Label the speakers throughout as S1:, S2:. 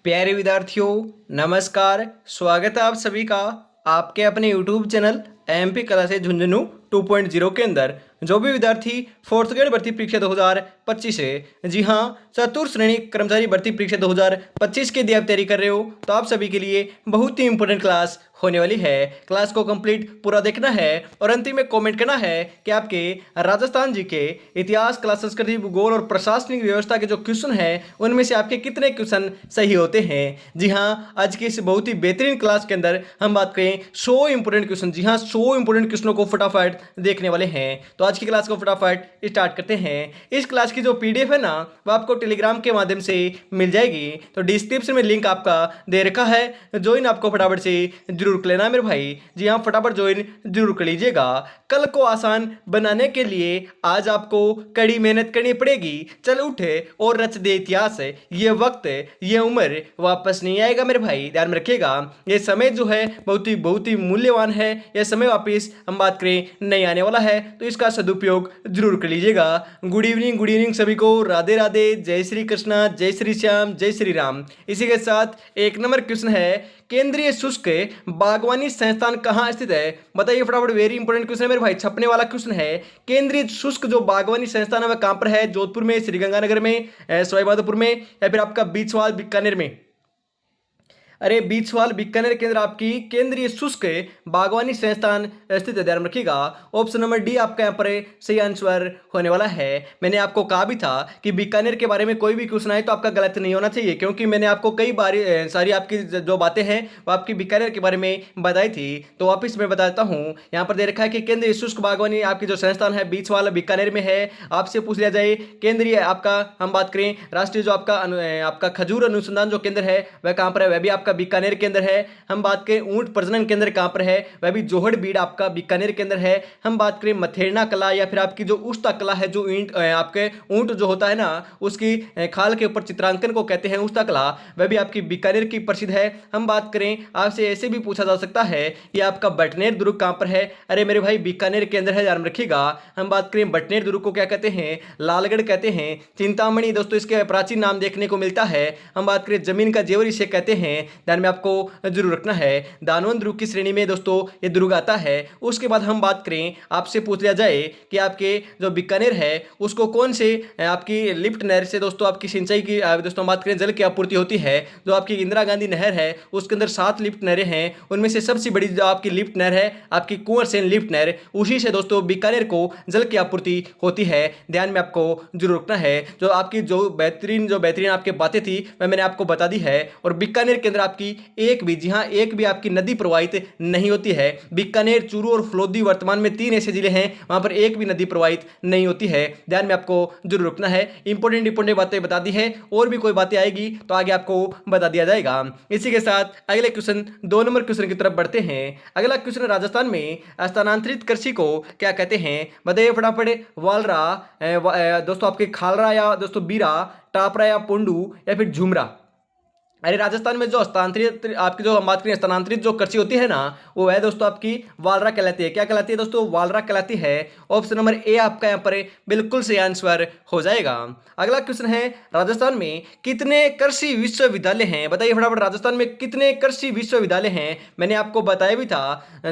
S1: प्यारे विद्यार्थियों, नमस्कार। स्वागत है आप सभी का आपके अपने YouTube channel MP classes Jhunjhunu 2.0 के अंदर। जो भी विद्यार्थी फोर्थ ग्रेड भर्ती परीक्षा 2025 है, जी हाँ, चतुर्थ श्रेणी कर्मचारी भर्ती परीक्षा 2025 के लिए आप तैयारी कर रहे हो, तो आप सभी के लिए बहुत ही इंपॉर्टेंट क्लास होने वाली है। क्लास को कंप्लीट पूरा देखना है और अंतिम में कमेंट करना है कि आपके राजस्थान जी के इतिहास, कला, संस्कृति, भूगोल और प्रशासनिक व्यवस्था के जो क्वेश्चन हैं उनमें से आपके कितने क्वेश्चन सही होते हैं। जी हाँ, आज की इस बहुत ही बेहतरीन क्लास के अंदर हम बात करें 100 इंपोर्टेंट क्वेश्चन। जी हाँ, 100 इंपोर्टेंट क्वेश्चनों को फटाफट देखने वाले हैं। तो आज की क्लास को फटाफट स्टार्ट करते हैं। इस क्लास की जो पीडीएफ है ना, वो आपको टेलीग्राम के माध्यम से मिल जाएगी। तो डिस्क्रिप्शन में लिंक आपका दे रखा है, ज्वाइन आपको फटाफट से जरूर कर लेना मेरे भाई। जी हाँ, फटाफट ज्वाइन जरूर कर लीजिएगा। कल को आसान बनाने के लिए आज आपको कड़ी मेहनत करनी पड़ेगी। चल उठे और रच दे इतिहास। ये वक्त, ये उम्र वापस नहीं आएगा मेरे भाई, ध्यान में रखिएगा। ये समय जो है बहुत ही मूल्यवान है। यह समय वापस हम बात करें नहीं आने वाला है, तो इसका सदुपयोग जरूर कर लीजिएगा। गुड इवनिंग सभी को। राधे राधे, जय श्री कृष्णा, जय श्री श्याम, जय श्री राम। इसी के साथ एक नंबर क्वेश्चन है, केंद्रीय शुष्क बागवानी संस्थान कहाँ स्थित है? बताइए फटाफट। वेरी इंपॉर्टेंट क्वेश्चन है मेरे भाई, छपने वाला क्वेश्चन है। केंद्रीय शुष्क जो बागवानी संस्थान है वह कहाँ पर है? जोधपुर में, श्रीगंगानगर में, सवाईमाधोपुर में, या फिर आपका बीछवाल बीकानेर में? अरे बीछवाल बीकानेर के अंदर आपकी केंद्रीय शुष्क बागवानी संस्थान स्थित है, ध्यान रखिएगा। ऑप्शन नंबर डी आपका यहाँ पर सही आंसर होने वाला है। मैंने आपको कहा भी था कि बीकानेर के बारे में कोई भी क्वेश्चन आए तो आपका गलत नहीं होना चाहिए, क्योंकि मैंने आपको कई बार सारी आपकी जो बातें हैं वो आपकी बीकानेर के बारे में बताई थी। तो वापिस मैं बताता हूँ, यहाँ पर दे रखा है कि केंद्रीय शुष्क बागवानी आपकी जो संस्थान है बीछवाल बीकानेर में है। आपसे पूछ लिया जाए केंद्रीय आपका, हम बात करें राष्ट्रीय जो आपका खजूर अनुसंधान जो केंद्र है वह कहाँ पर है? वह भी आपका बीकानेर के अंदर है। हम बात करें ऊंट प्रजनन केंद्र कहां पर है? वह भी जोहड़बीड़ आपका बीकानेर के अंदर है। हम बात करें मथेरना कला या फिर आपकी जो उस्ता कला है, जो आपके ऊंट जो होता है ना उसकी खाल के ऊपर चित्रांकन को कहते हैं उस्ता कला, वह भी आपकी बीकानेर की प्रसिद्ध है। हम बात करें, आपसे ऐसे भी पूछा जा सकता है कि आपका बटनेर दुर्ग कहां पर है? अरे मेरे भाई बीकानेर के अंदर है, ध्यान रखिएगा। हम बात करें बटनेर दुर्ग को क्या कहते हैं? लालगढ़ कहते हैं। चिंतामणि दोस्तों इसके प्राचीन नाम देखने को मिलता है। हम बात करें जमीन का जेवर इसे कहते हैं, ध्यान में आपको जरूर रखना है। दानवन दुर्ग की श्रेणी में दोस्तों ये दुर्ग आता है। उसके बाद हम बात करें, आपसे पूछ लिया जाए कि आपके जो बीकानेर है उसको कौन से आपकी लिफ्ट नहर से दोस्तों आपकी सिंचाई की दोस्तों बात करें जल की आपूर्ति होती है? जो आपकी इंदिरा गांधी नहर है उसके अंदर 7 लिफ्ट नहरें हैं, उनमें से सबसे बड़ी जो आपकी लिफ्ट नहर है आपकी कुंवर सेन लिफ्ट नहर, उसी से दोस्तों बीकानेर को जल की आपूर्ति होती है। ध्यान में आपको जरूर रखना है। जो आपकी जो बेहतरीन आपके बातें थी वह मैंने आपको बता दी है। और बीकानेर के अंदर आपकी एक भी, जी हाँ, एक भी आपकी नदी प्रवाहित नहीं होती है। बीकानेर, चूरू और फलोदी वर्तमान में 3 ऐसे जिले हैं वहां पर एक भी नदी प्रवाहित नहीं होती है। ध्यान में आपको जरूर रखना है। इंपॉर्टेंट बातें बता दी है, और भी कोई बातें आएगी तो आगे आपको बता दिया जाएगा। इसी के साथ अगले क्वेश्चन 2 नंबर क्वेश्चन की तरफ बढ़ते हैं। अगला क्वेश्चन, राजस्थान में स्थानांतरित कृषि को क्या कहते हैं? बताइए फटाफट। वालरा दोस्तों आपके खालरा, या दोस्तों बीरा, टापरा या पोंडू, या फिर झुमरा? अरे राजस्थान में जो स्थानांतरित आपकी जो हम बात करें स्थानांतरित जो कृषि होती है ना, वो है दोस्तों आपकी वालरा कहलाती है। क्या कहलाती है दोस्तों? वालरा कहलाती है। ऑप्शन नंबर ए आपका यहाँ पर बिल्कुल सही आंसर हो जाएगा। अगला क्वेश्चन है, राजस्थान में कितने कृषि विश्वविद्यालय हैं? बताइए फटाफट। राजस्थान में कितने कृषि विश्वविद्यालय हैं? मैंने आपको बताया भी था,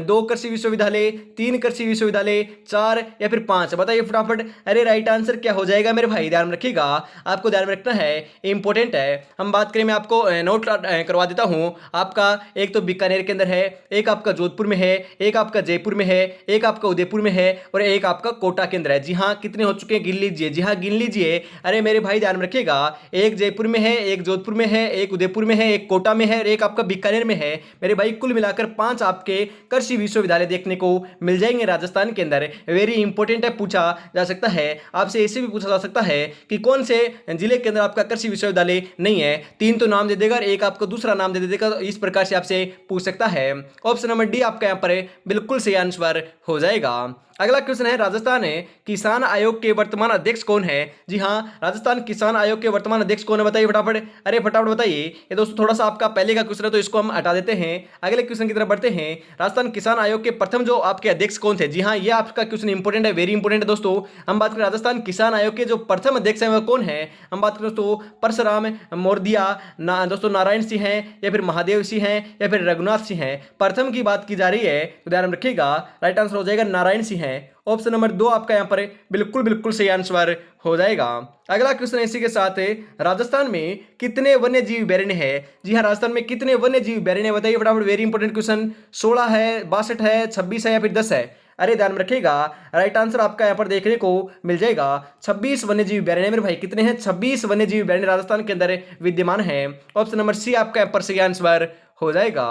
S1: 2 कृषि विश्वविद्यालय, 3 कृषि विश्वविद्यालय, 4 या फिर 5? बताइए फटाफट। अरे राइट आंसर क्या हो जाएगा मेरे भाई? ध्यान रखिएगा, आपको ध्यान में रखना है, इंपॉर्टेंट है। हम बात करें, मैं आपको नोट करवा देता हूं। आपका एक तो बीकानेर के अंदर है, एक आपका जोधपुर में है, एक आपका जयपुर में है, एक आपका उदयपुर में है, और एक आपका कोटा के अंदर है। जी हाँ, कितने हो चुके हैं गिन लीजिए। जी हाँ, गिन लीजिए। अरे मेरे भाई ध्यान रखिएगा, एक जयपुर में है, एक जोधपुर में है, एक उदयपुर में है, एक कोटा में है, और एक आपका बीकानेर में है। मेरे भाई कुल मिलाकर 5 आपके कृषि विश्वविद्यालय देखने को मिल जाएंगे राजस्थान के अंदर। वेरी इंपॉर्टेंट है, पूछा जा सकता है आपसे। ऐसे भी पूछा जा सकता है कि कौन से जिले के अंदर आपका कृषि विश्वविद्यालय नहीं है? 3 तो नाम दे देगा, एक आपको दूसरा नाम दे देगा। तो इस प्रकार से आपसे पूछ सकता है। ऑप्शन नंबर डी आपका यहाँ पर बिल्कुल सही आंसर हो जाएगा। अगला क्वेश्चन है राजस्थान किसान आयोग के वर्तमान अध्यक्ष कौन है। जी हाँ, राजस्थान किसान आयोग के वर्तमान अध्यक्ष कौन है, बताइए फटाफट। अरे फटाफट बताइए। ये दोस्तों थोड़ा सा आपका पहले का क्वेश्चन है तो इसको हम हटा देते हैं, अगले क्वेश्चन की तरफ बढ़ते हैं। राजस्थान किसान आयोग के प्रथम जो आपके अध्यक्ष कौन थे। जी हाँ, ये आपका क्वेश्चन इंपोर्टेंट है, वेरी इंपोर्टेंट है दोस्तों। हम बात करें राजस्थान किसान आयोग के जो प्रथम अध्यक्ष हैं वह कौन है। हम बात करें दोस्तों परशुराम मोरदिया दोस्तों नारायण सिंह हैं, या फिर महादेव सिंह हैं, या फिर रघुनाथ सिंह हैं। प्रथम की बात की जा रही है तो ध्यान में रखिएगा, राइट आंसर हो जाएगा नारायण सिंह है। ऑप्शन नंबर 2 आपका यहाँ पर बिल्कुल बिल्कुल सही आंसर हो जाएगा। अगला क्वेश्चन इसी के साथ है, राजस्थान में कितने वन्य जीव अभयारण्य है। जी हाँ, राजस्थान में कितने वन्य जीव अभयारण्य बताइए फटाफट, वेरी इंपॉर्टेंट क्वेश्चन। 16 है, 62 है, 26 है, या फिर 10 है। अरे ध्यान में रखिएगा, राइट आंसर आपका यहाँ पर देखने को मिल जाएगा 26 वन्य जीव अभयारण्य। मेरे भाई कितने हैं, 26 वन्य जीव अभयारण्य राजस्थान के अंदर विद्यमान है। ऑप्शन नंबर सी आपका यहाँ पर सही आंसर हो जाएगा।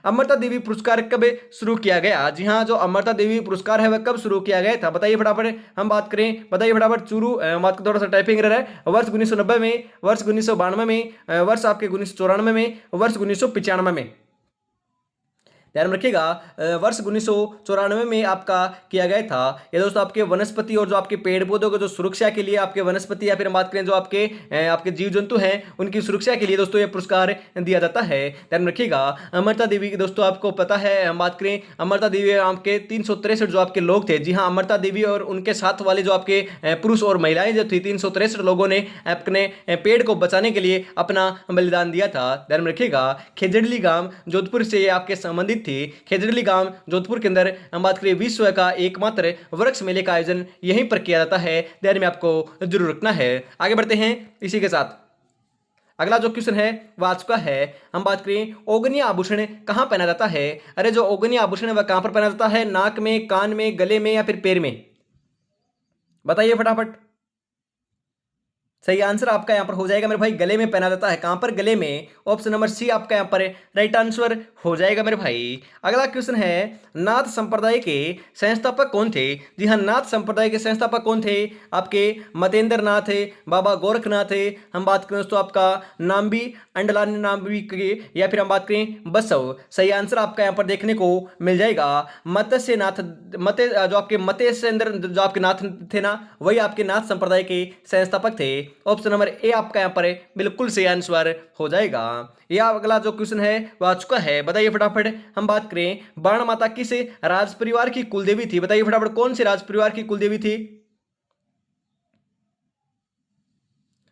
S1: अमृता देवी पुरस्कार कब शुरू किया गया। जी हाँ, जो अमृता देवी पुरस्कार है वह कब शुरू किया गया था, बताइए फटाफट। हम बात करें, बताइए फटाफट। शुरू बात थोड़ा सा टाइपिंग रहा है, वर्ष 1990 में, वर्ष 1992 में, वर्ष आपके 1994 में, वर्ष 1995 में। ध्यान में रखिएगा, वर्ष 1994 में आपका किया गया था। ये दोस्तों आपके वनस्पति और जो आपके पेड़ पौधों को जो सुरक्षा के लिए आपके वनस्पति, या फिर हम बात करें जो आपके जीव जंतु हैं उनकी सुरक्षा के लिए दोस्तों ये पुरस्कार दिया जाता है। ध्यान में रखिएगा। अमृता देवी की दोस्तों आपको पता है, हम बात करें अमृता देवी आपके 363 जो आपके लोग थे। जी हाँ, अमृता देवी और उनके साथ वाले जो आपके पुरुष और महिलाएं जो थी 363 लोगों ने अपने पेड़ को बचाने के लिए अपना बलिदान दिया था। ध्यान में रखिएगा। खेजड़ली गांव जोधपुर से ये आपके संबंधित थी। खेजड़ली गांव जोधपुर के अंदर हम बात करें विश्व का एकमात्र वृक्ष मेले का आयोजन यहीं पर किया जाता है। ध्यान में आपको जरूर रखना है। आगे बढ़ते हैं इसी के साथ। अगला जो क्वेश्चन है वह आ चुका है। हम बात करें ओगनिया आभूषण कहां पहना जाता है। अरे जो ओगनिया आभूषण है वह कहां पर पहना जाता है, नाक में, कान में, गले में, या फिर पैर में, बताइए फटाफट। सही आंसर आपका यहाँ पर हो जाएगा मेरे भाई, गले में पहना जाता है। कहां पर, गले में। ऑप्शन नंबर सी आपका यहाँ पर राइट आंसर हो जाएगा मेरे भाई। अगला क्वेश्चन है, नाथ संप्रदाय के संस्थापक कौन थे। जी हाँ, नाथ संप्रदाय के संस्थापक कौन थे। आपके मतेंद्र नाथ है, बाबा गोरखनाथ है, हम बात करें दोस्तों आपका नाम्बी अंडलानी नाम्बी के, या फिर हम बात करें बसव। सही आंसर आपका यहाँ पर देखने को मिल जाएगा मत्स्य नाथ। जो आपके मत्स्येंद्र जो आपके नाथ थे ना, वही आपके नाथ संप्रदाय के संस्थापक थे। ऑप्शन नंबर ए आपका यहाँ पर बिल्कुल सही आंसर हो जाएगा। यह अगला जो क्वेश्चन है वह आ चुका है, बताइए फटाफट। हम बात करें बाण माता किस राज परिवार की कुलदेवी थी, बताइए फटाफट, कौन से राज परिवार की कुलदेवी थी,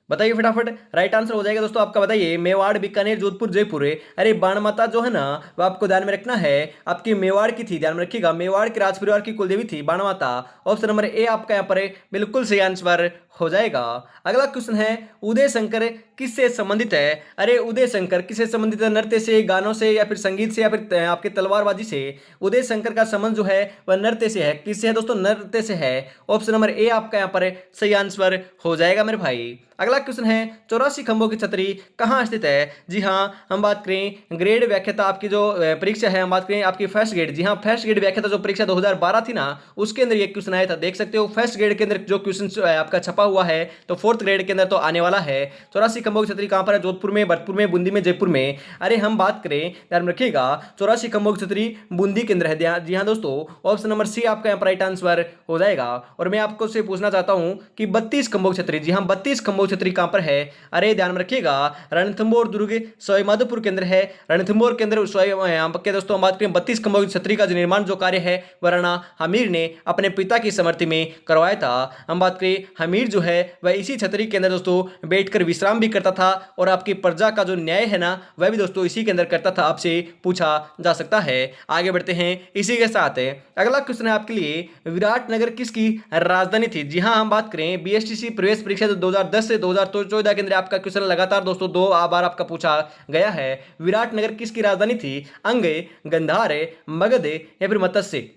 S1: बताइए फटाफट। राइट आंसर हो जाएगा दोस्तों आपका, बताइए मेवाड़, बीकानेर, जोधपुर, जयपुर है। अरे बाण माता जो है ना वो आपको ध्यान में रखना है, आपकी मेवाड़ की थी। ध्यान में रखिएगा, मेवाड़ के राज परिवार की कुलदेवी थी बाण माता। ऑप्शन नंबर ए आपका यहाँ पर बिल्कुल सही आंसर हो जाएगा। अगला क्वेश्चन है, उदय शंकर किससे संबंधित है। अरे उदय शंकर किससे संबंधित है, नृत्य से, गानों से, या फिर संगीत से, या फिर आपके तलवारबाजी से। उदय शंकर का संबंध जो है वह नृत्य से है। किससे है दोस्तों, नृत्य से है। ऑप्शन नंबर ए आपका यहाँ पर सही आंसर हो जाएगा मेरे भाई। अगला क्वेश्चन है, 84 खंभों की छतरी कहाँ स्थित है। जी हाँ, हम बात करें ग्रेड व्याख्याता आपकी जो परीक्षा है, हम बात करें आपकी फर्स्ट ग्रेड। जी हाँ, फर्स्ट ग्रेड व्याख्याता जो परीक्षा 2012 थी ना, उसके अंदर ये क्वेश्चन आया था, देख सकते हो। फर्स्ट ग्रेड के अंदर जो क्वेश्चन आपका छपा हुआ है, तो फोर्थ ग्रेड के अंदर तो आने वाला है। 84 खंभों की छतरी कहाँ पर है, जोधपुर में, भरतपुर में, बूंदी में, जयपुर में। अरे हम बात करें, ध्यान में रखिएगा, 84 खंभों की छतरी बूंदी के अंदर है। जी हाँ दोस्तों, ऑप्शन नंबर सी आपका यहाँ पर राइट आंसर हो जाएगा। और मैं आपको से पूछना चाहता हूँ कि 32 खंभों की छतरी, जी हाँ 32 खंभों की छतरी कहाँ पर है। अरे ध्यान में रखिएगा, रणथंभौर दुर्ग सवाई माधोपुर के अंदर है। रणथंभौर के अंदर दोस्तों हम बात करें 32 खंभों की छतरी का जो निर्माण जो कार्य है वह राणा हमीर ने अपने पिता की स्मृति में करवाया था। हम बात करें हमीर जो है वह इसी छतरी के अंदर दोस्तों बैठकर विश्राम भी करता था, और आपकी प्रजा का जो न्याय है ना वह भी दोस्तों इसी के अंदर करता था। आपसे पूछा जा सकता है। आगे बढ़ते हैं इसी के साथ। अगला क्वेश्चन है आपके लिए, विराटनगर किसकी राजधानी थी। जी हाँ, हम बात करें बीएसटीसी प्रवेश परीक्षा 2010 से 2014 के अंदर आपका क्वेश्चन लगातार दोस्तों 2 बार आपका पूछा गया है। विराटनगर किसकी राजधानी थी, अंग, गंधार, मगध, या फिर मत्स्य।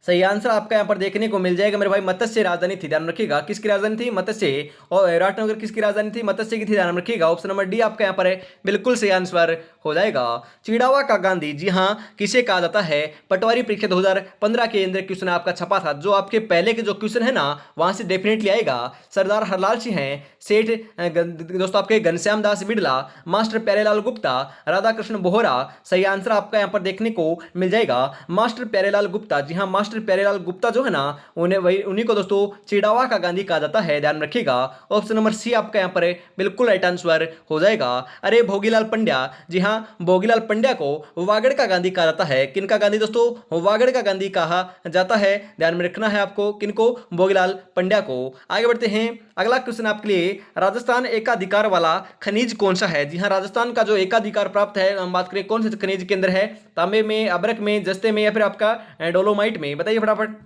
S1: सही आंसर आपका यहाँ पर देखने को मिल जाएगा मेरे भाई, मत्स्य राजधानी थी। ध्यान रखिएगा, किसकी राजधानी थी, मत्स्य। और विराटनगर किसकी राजधानी थी, मत्स्य की थी। ध्यान रखिएगा, ऑप्शन नंबर डी आपका यहाँ पर है बिल्कुल सही आंसर हो जाएगा। चिड़ावा का गांधी, जी हाँ किसे कहा जाता है। पटवारी परीक्षा 2015 के अंदर क्वेश्चन आपका छपा था, जो आपके पहले के जो क्वेश्चन है ना वहां से डेफिनेटली आएगा। सरदार हरलाल सिंह हैं, सेठ दोस्तों आपके घनश्याम दास बिड़ला, मास्टर प्यारेलाल गुप्ता, राधा कृष्ण बोहरा। सही आंसर आपका यहाँ पर देखने को मिल जाएगा मास्टर प्यारेलाल गुप्ता। जी हाँ, मास्टर मास्टर प्यारेलाल गुप्ता जो है ना, उन्हीं को दोस्तों चिड़ावा का गांधी कहा जाता है, ध्यान रखिएगा। ऑप्शन नंबर सी आपका यहाँ पर बिल्कुल राइट आंसर हो जाएगा। अरे भोगीलाल पंड्या, जी हाँ, भोगीलाल पंड्या को वागड़ का गांधी कहा जाता है। किनका गांधी दोस्तों? वागड़ का गांधी कहा जाता है, ध्यान में रखना है आपको। किनको? भोगीलाल पंड्या को। आगे बढ़ते हैं, अगला क्वेश्चन आपके लिए, राजस्थान एकाधिकार वाला खनिज कौन सा है? जी हाँ, राजस्थान का जो एकाधिकार प्राप्त है, हम बात करें कौन से खनिज के अंदर है? तांबे में, अभ्रक में, जस्ते में, या फिर आपका डोलोमाइट में? बताइए फटाफट।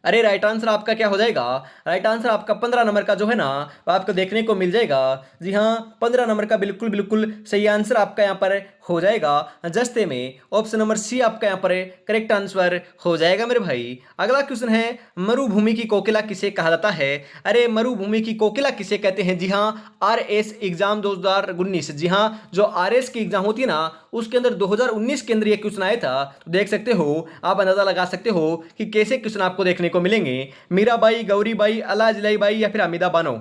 S1: अरे राइट आंसर आपका क्या हो जाएगा? राइट आंसर आपका 15 नंबर का जो है ना, वो आपको देखने को मिल जाएगा। जी हाँ, 15 नंबर का बिल्कुल बिल्कुल सही आंसर आपका यहाँ पर हो जाएगा, जस्ते में। ऑप्शन नंबर सी आपका यहाँ पर करेक्ट आंसर हो जाएगा मेरे भाई। अगला क्वेश्चन है, मरुभूमि की कोकिला किसे कहा जाता है? अरे मरुभूमि की कोकिला किसे कहते हैं? जी हाँ, RS एग्जाम 2019, जी हाँ, जो RS की एग्जाम होती है ना, उसके अंदर 2019 के अंदर ये क्वेश्चन आया था। तो देख सकते हो, आप अंदाजा लगा सकते हो कि कैसे क्वेश्चन आपको देखने को मिलेंगे। मीराबाई, गौरीबाई, अलाजलाई बाई, या फिर हमीदा बानो?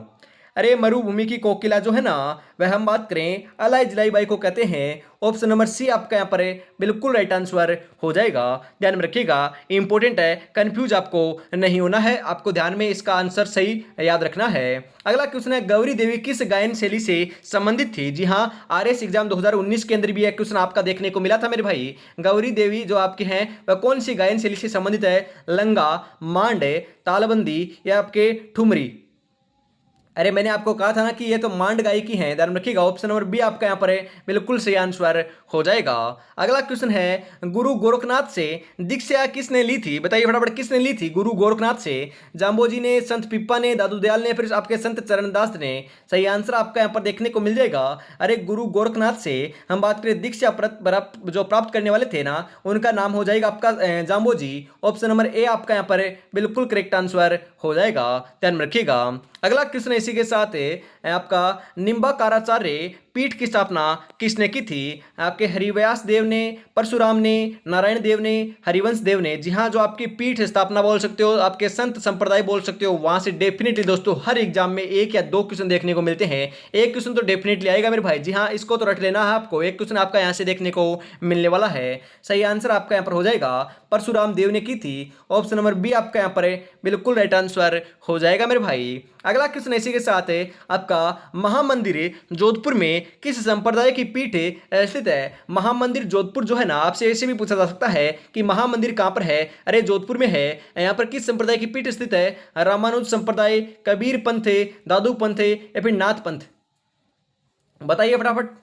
S1: अरे मरुभूमि की कोकिला जो है ना, वह हम बात करें अलाई जलाई बाई को कहते हैं। ऑप्शन नंबर सी आपका यहाँ पर बिल्कुल राइट आंसर हो जाएगा, ध्यान में रखिएगा। इंपॉर्टेंट है, कंफ्यूज आपको नहीं होना है, आपको ध्यान में इसका आंसर सही याद रखना है। अगला क्वेश्चन है, गौरी देवी किस गायन शैली से संबंधित थी? जी हाँ, RS एग्जाम 2019 के अंदर भी यह क्वेश्चन आपका देखने को मिला था मेरे भाई। गौरी देवी जो आपके हैं, वह कौन सी गायन शैली से संबंधित है? लंगा, मांडे, तालबंदी, या आपके ठुमरी? अरे मैंने आपको कहा था ना कि ये तो मांड गायकी है, ध्यान रखिएगा। ऑप्शन नंबर बी आपका यहाँ पर बिल्कुल सही आंसर हो जाएगा। अगला क्वेश्चन है, गुरु गोरखनाथ से दीक्षा किसने ली थी? बताइए फटाफट, किसने ली थी गुरु गोरखनाथ से? जाम्बोजी ने, संत पिप्पा ने, दादू दयाल ने, फिर आपके संत चरणदास ने? सही आंसर आपका यहाँ पर देखने को मिल जाएगा। अरे गुरु गोरखनाथ से हम बात करें दीक्षा जो प्राप्त करने वाले थे ना, उनका नाम हो जाएगा आपका जाम्बोजी। ऑप्शन नंबर ए आपका यहाँ पर बिल्कुल करेक्ट आंसर हो जाएगा, ध्यान में रखिएगा। अगला क्वेश्चन इसी के साथ है आपका, निम्बाकाराचार्य पीठ की स्थापना किसने की थी? आपके हरिव्यास देव ने, परशुराम ने, नारायण देव ने, हरिवंश देव ने? जी हाँ, जो आपकी पीठ स्थापना बोल सकते हो, आपके संत संप्रदाय बोल सकते हो, वहां से डेफिनेटली दोस्तों हर एग्जाम में एक या दो क्वेश्चन देखने को मिलते हैं। एक क्वेश्चन तो डेफिनेटली आएगा मेरे भाई, जी हाँ, इसको तो रट लेना है आपको। एक क्वेश्चन आपका यहाँ से देखने को मिलने वाला है। सही आंसर आपका यहाँ पर हो जाएगा, परशुराम देव ने की थी। ऑप्शन नंबर बी आपका यहाँ पर बिल्कुल राइट आंसर हो जाएगा मेरे भाई। अगला क्वेश्चन इसी के साथ है आपका, महामंदिर जोधपुर में किस संप्रदाय की पीठ स्थित है? महामंदिर जोधपुर जो है ना, आपसे ऐसे भी पूछा जा सकता है कि महामंदिर कहां पर है? अरे जोधपुर में है। यहाँ पर किस संप्रदाय की पीठ स्थित है? रामानुज संप्रदाय, कबीर पंथ, दादू पंथ, या फिर नाथ पंथ? बताइए फटाफट।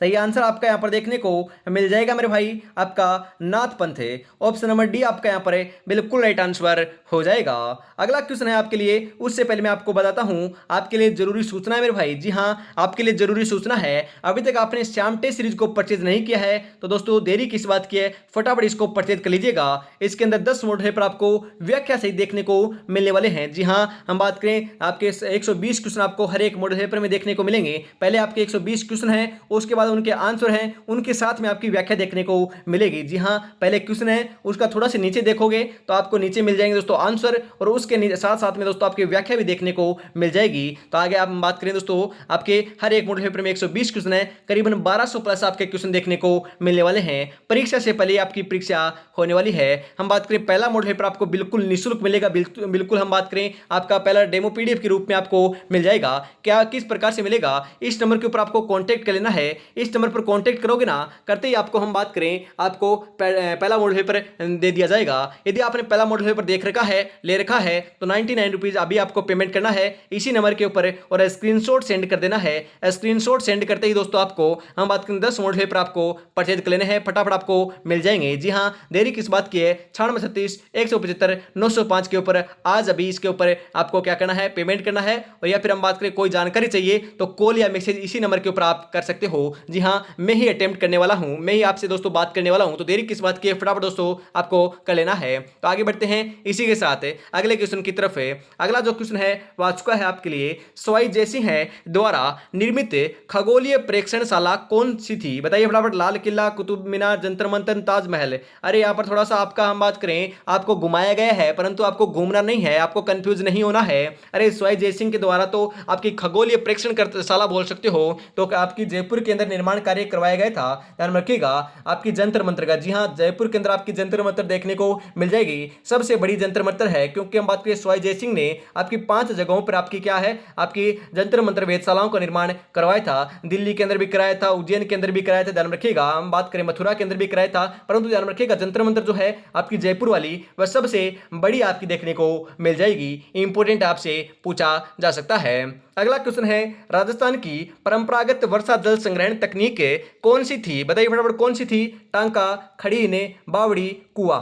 S1: सही आंसर आपका यहाँ पर देखने को मिल जाएगा मेरे भाई, आपका नाथ पंथ है। ऑप्शन नंबर डी आपका यहाँ पर बिल्कुल राइट आंसर हो जाएगा। अगला क्वेश्चन है आपके लिए, उससे पहले मैं आपको बताता हूँ आपके लिए जरूरी सूचना है मेरे भाई। जी हाँ, आपके लिए जरूरी सूचना है, अभी तक आपने श्याम टेस्ट सीरीज को परचेज नहीं किया है तो दोस्तों देरी किस बात की है, फटाफट इसको परचेज कर लीजिएगा। इसके अंदर 10 मॉडल पर आपको व्याख्या सहित देखने को मिलने वाले हैं। जी हाँ, हम बात करें आपके 120 क्वेश्चन आपको हर एक मॉडल पेपर में देखने को मिलेंगे। पहले आपके 120 क्वेश्चन हैं, उसके बाद उनके आंसर हैं, उनके साथ में आपकी व्याख्या देखने को मिलेगी। जी हाँ, पहले क्वेश्चन है, उसका थोड़ा सा नीचे देखोगे तो आपको नीचे मिल जाएंगे दोस्तों आंसर, और उसके साथ साथ में दोस्तों आपकी व्याख्या भी देखने को मिल जाएगी। तो आगे आप बात करें दोस्तों, आपके हर एक मॉडल पेपर में 120 क्वेश्चन है, करीबन 1200 प्लस आपके क्वेश्चन देखने को मिलने वाले हैं। परीक्षा से पहले आपकी परीक्षा होने वाली है। हम बात करें पहला मॉडल पेपर आपको बिल्कुल निःशुल्क मिलेगा, बिल्कुल हम बात करें आपका पहला डेमो PDF के रूप में आपको मिल जाएगा। क्या किस प्रकार से मिलेगा, इस नंबर के ऊपर आपको कॉन्टैक्ट कर लेना है। इस नंबर पर कांटेक्ट करोगे ना, करते ही आपको हम बात करें आपको पहला मॉडल पेपर दे दिया जाएगा। यदि आपने पहला मॉडल पेपर देख रखा है, ले रखा है, तो 99 रुपीज अभी आपको पेमेंट करना है इसी नंबर के ऊपर, और स्क्रीनशॉट सेंड कर देना है। स्क्रीनशॉट सेंड करते ही दोस्तों आपको हम बात करें 10 मॉडल पेपर आपको परचेज कर लेने हैं, फटाफट आपको मिल जाएंगे। जी हाँ, देरी किस बात की है, 9636 175 905 के ऊपर आज अभी इसके ऊपर आपको क्या करना है, पेमेंट करना है। और या फिर हम बात करें कोई जानकारी चाहिए तो कॉल या मैसेज इसी नंबर के ऊपर आप कर सकते हो। जी हाँ, मैं ही अटेम्प्ट करने वाला हूं, मैं ही आपसे दोस्तों बात करने वाला हूं, तो देरी किस बात की है, फटाफट दोस्तों आपको कर लेना है। तो आगे बढ़ते हैं इसी के साथ अगले क्वेश्चन की तरफ है। अगला जो क्वेश्चन है वो आ चुका है आपके लिए, सवाई जयसिंह द्वारा निर्मित खगोलीय प्रेक्षणशाला कौन सी थी? बताइए फटाफट। लाल किला, कुतुब मीनार, जंतर मंतर, ताजमहल? अरे यहाँ पर थोड़ा सा आपका हम बात करें आपको घुमाया गया है, परंतु आपको घूमना नहीं है, आपको कंफ्यूज नहीं होना है। अरे सवाई जयसिंह के द्वारा तो आपकी खगोलीय प्रेक्षणशाला बोल सकते हो, तो आपकी जयपुर के अंदर निर्माण कार्य करवाया गया था, ध्यान रखिएगा, आपकी जंतर मंतर का। जी हाँ, जयपुर के अंदर आपकी जंतर मंतर देखने को मिल जाएगी, सबसे बड़ी जंतर मंतर है, क्योंकि हम बात करें सवाई जय सिंह ने आपकी 5 जगहों पर आपकी क्या है, आपकी जंतर मंतर वेधशालाओं का निर्माण करवाया था। दिल्ली के अंदर भी कराया था, उज्जैन के अंदर भी कराया था, ध्यान रखिएगा। हम बात करें मथुरा के अंदर भी कराया था, परंतु ध्यान रखिएगा जंतर मंतर जो है आपकी जयपुर वाली वह सबसे बड़ी आपकी देखने को मिल जाएगी। इंपोर्टेंट आपसे पूछा जा सकता है। अगला क्वेश्चन है, राजस्थान की परंपरागत वर्षा जल संग्रहण तकनीक कौन सी थी? बताइए फटाफट, कौन सी थी? टांका, खड़ीन, बावड़ी, कुआं।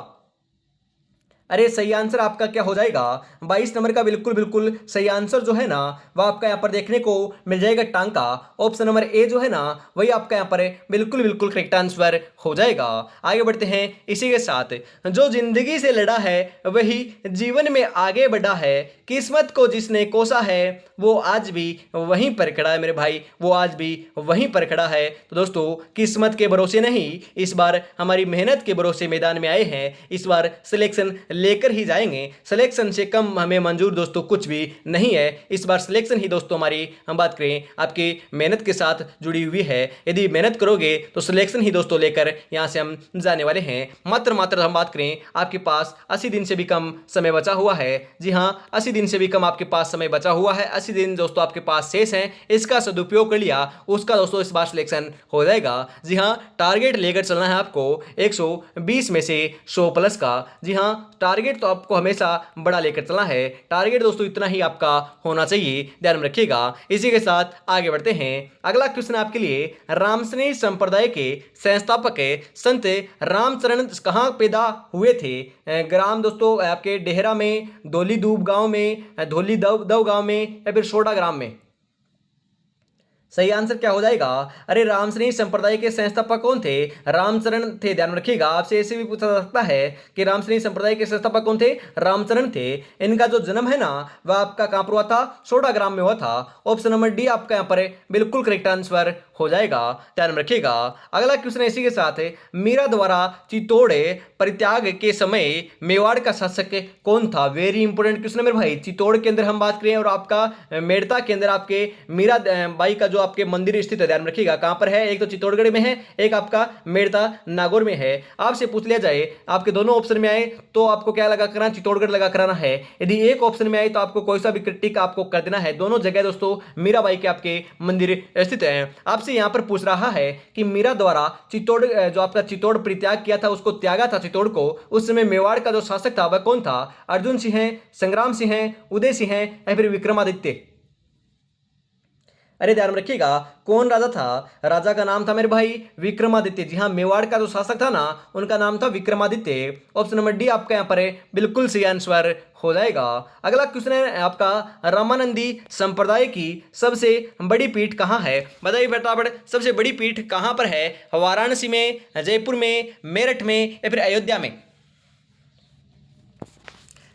S1: अरे सही आंसर आपका क्या हो जाएगा? 22 नंबर का बिल्कुल बिल्कुल सही आंसर जो है ना वह आपका यहाँ पर देखने को मिल जाएगा टांका। ऑप्शन नंबर ए जो है ना वही आपका यहाँ पर बिल्कुल बिल्कुल करेक्ट आंसर हो जाएगा। आगे बढ़ते हैं इसी के साथ, जो जिंदगी से लड़ा है वही जीवन में आगे बढ़ा है, किस्मत को जिसने कोसा है वो आज भी वहीं पर खड़ा है मेरे भाई, वो आज भी वहीं पर खड़ा है। तो दोस्तों किस्मत के भरोसे नहीं, इस बार हमारी मेहनत के भरोसे मैदान में आए हैं, इस बार सिलेक्शन लेकर ही जाएंगे, सिलेक्शन से कम हमें मंजूर दोस्तों कुछ भी नहीं है। इस बार सिलेक्शन ही दोस्तों हमारी हम बात करें आपकी मेहनत के साथ जुड़ी हुई है। यदि मेहनत करोगे तो सिलेक्शन ही दोस्तों लेकर यहाँ से हम जाने वाले हैं। मात्र हम बात करें आपके पास 80 दिन से भी कम समय बचा हुआ है। जी हाँ, 80 दिन से भी कम आपके पास समय बचा हुआ है, 80 दिन दोस्तों आपके पास शेष हैं, इसका सदुपयोग कर लिया उसका दोस्तों इस बार सिलेक्शन हो जाएगा। जी हाँ, टारगेट लेकर चलना है आपको 120 में से 100 प्लस का। जी हाँ, टारगेट तो आपको हमेशा बड़ा लेकर चलना है, टारगेट दोस्तों इतना ही आपका होना चाहिए, ध्यान में रखिएगा। इसी के साथ आगे बढ़ते हैं। अगला क्वेश्चन आपके लिए, रामसनेही संप्रदाय के संस्थापक संत रामचरण कहाँ पैदा हुए थे? ग्राम दोस्तों आपके डेहरा में, धौली दूब गांव में, धौली दव गांव में, या फिर सोडा ग्राम में। सही आंसर क्या हो जाएगा? अरे रामसनेही संप्रदाय के संस्थापक कौन थे? रामचरण थे, ध्यान रखिएगा। आपसे ऐसे भी पूछा जा सकता है कि रामसनेही संप्रदाय के संस्थापक कौन थे? रामचरण थे। इनका जो जन्म है ना वह आपका कहां पर हुआ था? सोडा ग्राम में हुआ था। ऑप्शन नंबर डी आपका यहाँ पर बिल्कुल करेक्ट आंसर हो जाएगा, ध्यान में रखिएगा। अगला क्वेश्चन इसी के साथ है, मीरा द्वारा चित्तौड़ परित्याग के समय मेवाड़ का शासक कौन था? वेरी इंपोर्टेंट क्वेश्चन है मेरे भाई। चित्तौड़ के अंदर हम बात करें और आपका मेड़ता के अंदर आपके मीरा बाई का जो आपके मंदिर स्थित है, ध्यान रखिएगा कहां पर है? एक तो चित्तौड़गढ़ में है, एक आपका मेड़ता नागौर में है। आपसे पूछ लिया जाए आपके दोनों ऑप्शन में आए तो आपको क्या लगा करना? चित्तौड़गढ़ लगा कराना है। यदि एक ऑप्शन में आए तो आपको कोई सा भी टिक आपको कर देना है। दोनों जगह दोस्तों मीराबाई के आपके मंदिर स्थित है। आपसे यहां पर पूछ रहा है कि मीरा द्वारा चित्तौड़ जो आपका चित्तौड़ परित्याग किया था, उसको त्यागा था चित्तौड़ को, उस समय मेवाड़ का जो शासक था वह कौन था? अर्जुन सिंह है, संग्राम सिंह है, उदय सिंह है, या फिर विक्रमादित्य? अरे ध्यान रखिएगा कौन राजा था? राजा का नाम था मेरे भाई विक्रमादित्य। जी हाँ, मेवाड़ का जो शासक था ना उनका नाम था विक्रमादित्य। ऑप्शन नंबर डी आपका यहाँ पर बिल्कुल सही आंसर हो जाएगा। अगला क्वेश्चन है आपका, रामानंदी संप्रदाय की सबसे बड़ी पीठ कहाँ है? बताइए फटाफट, सबसे बड़ी पीठ कहाँ पर है? वाराणसी में, जयपुर में, मेरठ में, या फिर अयोध्या में?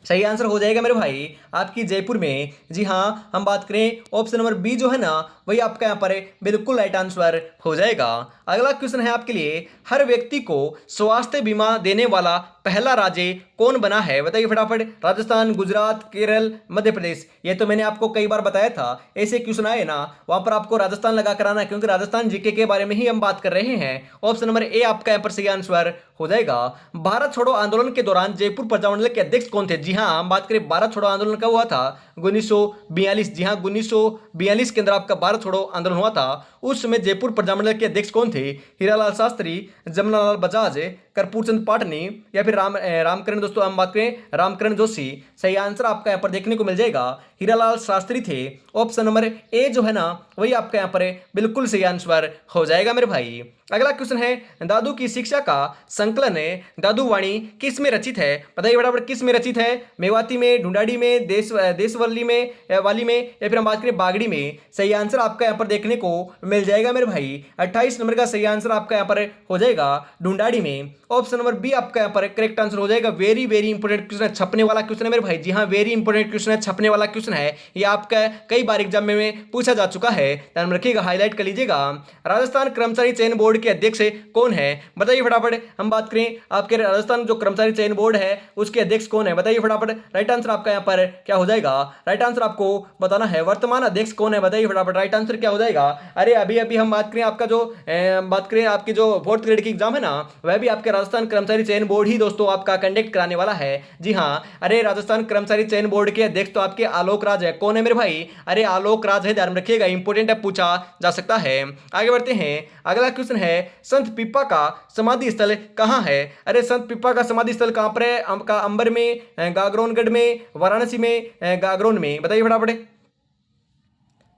S1: सही आंसर हो जाएगा मेरे भाई आपकी जयपुर में। जी हाँ, हम बात करें ऑप्शन नंबर बी जो है ना वही आपका यहाँ पर बिल्कुल राइट आंसर हो जाएगा। अगला क्वेश्चन है आपके लिए, हर व्यक्ति को स्वास्थ्य बीमा देने वाला पहला राज्य कौन बना है? बताइए फटाफट। राजस्थान, गुजरात, केरल, मध्य प्रदेश। ये तो मैंने आपको कई बार बताया था, ऐसे क्वेश्चन आए ना वहां पर आपको राजस्थान लगा कराना है, क्योंकि राजस्थान जीके के बारे में ही हम बात कर रहे हैं। ऑप्शन नंबर ए आपका यहाँ पर सही आंसर हो जाएगा। भारत छोड़ो आंदोलन के दौरान जयपुर प्रजामंडल के अध्यक्ष कौन थे? जी हाँ, हम बात करें भारत छोड़ो आंदोलन कब हुआ था? 1942। जी हाँ, 1942 के अंदर आपका भारत छोड़ो आंदोलन हुआ था। उस समय जयपुर प्रजामंडल के अध्यक्ष कौन थे? हीरालाल शास्त्री, जमनालाल बजाज, कर्पूरचंद पाटनी, या फिर रामकरण दोस्तों हम बात करें रामकरण जोशी। सही आंसर आपका यहाँ पर देखने को मिल जाएगा हीरालाल शास्त्री थे। ऑप्शन नंबर ए जो है ना वही आपका यहाँ पर बिल्कुल सही आंसर हो जाएगा मेरे भाई। अगला क्वेश्चन है, दादू की शिक्षा का संकलन दादू वाणी किस में रचित है? बताइए फटाफट, किस में रचित है? मेवाती में, ढूंढाड़ी में, देशवली में, वाली में, या फिर हम बात करें बागड़ी में? सही आंसर आपका यहाँ पर देखने को मिल जाएगा मेरे भाई। 28 नंबर का सही आंसर आपका यहाँ पर हो जाएगा ढूंढाड़ी में। ऑप्शन नंबर बी आपका यहाँ पर करेक्ट आंसर हो जाएगा। वेरी वेरी इंपोर्टेंट क्वेश्चन है, छपने वाला क्वेश्चन है मेरे भाई। जी हाँ, वेरी इंपोर्टेंट क्वेश्चन है, छपने वाला क्वेश्चन है। ये आपका कई बार एग्जाम में पूछा जा चुका है, ध्यान में रखिएगा, हाईलाइट कर लीजिएगा। राजस्थान कर्मचारी चयन बोर्ड के अध्यक्ष कौन है? बताइए फटाफट। हम बात करें आपके राजस्थान जो कर्मचारी चयन बोर्ड है उसके अध्यक्ष कौन है? बताइए फटाफट। राइट आंसर आपका यहाँ पर क्या हो जाएगा? राइट आंसर आपको बताना है वर्तमान अध्यक्ष कौन है? बताइए फटाफट। राइट आंसर क्या हो जाएगा? अरे अभी अभी हम बात करें आपका जो बात करें आपकी जो 4th ग्रेड की एग्जाम है ना, वह भी आपके राजस्थान कर्मचारी चयन बोर्ड ही दोस्तों आपका कंडक्ट कराने वाला है। जी हाँ, अरे राजस्थान कर्मचारी चयन बोर्ड के अध्यक्ष तो आपके आलोक राज है। कौन है मेरे भाई? अरे आलोक राज है, ध्यान रखिएगा, इंपोर्टेंट है, पूछा जा सकता है। आगे बढ़ते हैं। अगला क्वेश्चन है संत पिप्पा का समाधि स्थल कहाँ है? अरे संत पिप्पा का समाधि स्थल कहाँ पर है? आपका अंबर में, गागरोनगढ़ में, वाराणसी में, गागरोन में? बताइए फटाफट।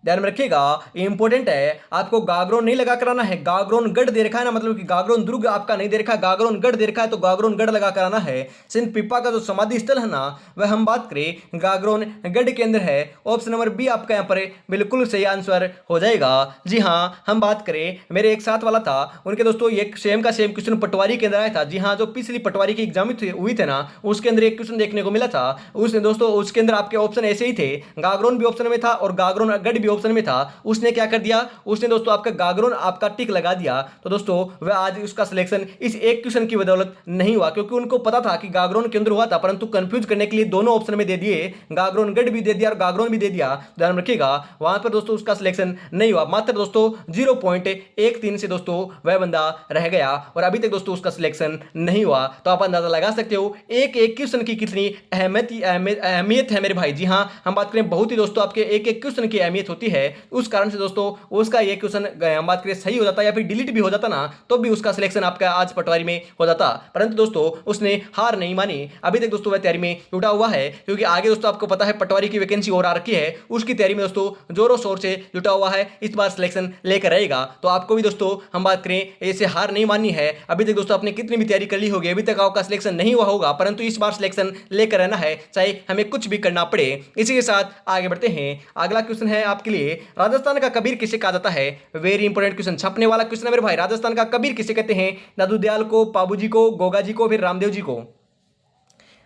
S1: ध्यान में रखिएगा, इंपॉर्टेंट है, आपको गागरोन नहीं लगा कराना है, गागरोन गढ़ दे रखा है ना, मतलब कि गागरोन दुर्ग आपका नहीं दे रखा, गागरोन गढ़ दे रखा है, तो गागरोन गढ़ लगा कराना है। सिंध पिप्पा का जो समाधि स्थल है ना, वह हम बात करें गागरोन गढ़ के अंदर है। ऑप्शन नंबर बी आपका यहाँ पर बिल्कुल सही आंसर हो जाएगा। जी हाँ, हम बात करें, मेरे एक साथ वाला था उनके दोस्तों ये सेम का सेम क्वेश्चन पटवारी के अंदर आया था। जी हाँ, जो पिछली पटवारी की एग्जाम हुई थे ना, उसके अंदर एक क्वेश्चन देखने को मिला था। उसने दोस्तों उसके अंदर आपके ऑप्शन ऐसे ही थे, गागरोन भी ऑप्शन में था और गागरोन गढ़ भी ऑप्शन में था। उसने क्या कर दिया, उसने दोस्तों आपका गागरोन आपका टिक लगा दिया। तो दोस्तों वह आज उसका सिलेक्शन इस एक क्वेश्चन की बदौलत नहीं हुआ, क्योंकि उनको पता था कि गागरोन के अंदर हुआ था, परंतु कंफ्यूज करने के लिए दोनों ऑप्शन में दे दिए, गागरोन गढ़ भी दे दिया और गागरोन भी दे दिया। ध्यान रखिएगा, वहां पर दोस्तों उसका सिलेक्शन नहीं हुआ। मात्र दोस्तों 0.13 से दोस्तों वह बंदा रह गया और अभी तक दोस्तों उसका सिलेक्शन नहीं हुआ। तो आप अंदाजा लगा सकते हो एक एक क्वेश्चन की कितनी अहमियत है मेरे भाई। जी हाँ, हम बात करें बहुत ही दोस्तों आपके एक एक क्वेश्चन की अहमियत होती है। उस कारण से दोस्तों उसका ये क्वेश्चन हम बात करें सही हो जाता या फिर डिलीट भी हो जाता ना, तो भी उसका सिलेक्शन आपका आज पटवारी में हो जाता। परंतु दोस्तों उसने हार नहीं मानी, अभी तक दोस्तों वह तैयारी में जुटा हुआ है, क्योंकि आगे दोस्तों आपको पता है पटवारी की वैकेंसी और आ रखी है, उसकी तैयारी में दोस्तों जोरों शोर से जुटा हुआ है, इस बार सिलेक्शन लेकर रहेगा। तो आपको भी दोस्तों हम बात करें ऐसे हार नहीं माननी है। अभी तक दोस्तों आपने कितनी भी तैयारी कर ली होगी, अभी तक आपका सिलेक्शन नहीं हुआ होगा, परंतु इस बार सिलेक्शन लेकर रहना है, चाहे हमें कुछ भी करना पड़े। इसी के साथ आगे बढ़ते हैं। अगला क्वेश्चन है आपके लिए, राजस्थान का कबीर किसे कहा जाता है? वेरी इंपॉर्टेंट क्वेश्चन, छपने वाला क्वेश्चन है मेरे भाई। राजस्थान का कबीर किसे कहते हैं? दादू दयाल को, बाबू जी को, गोगा जी को, फिर रामदेव जी को?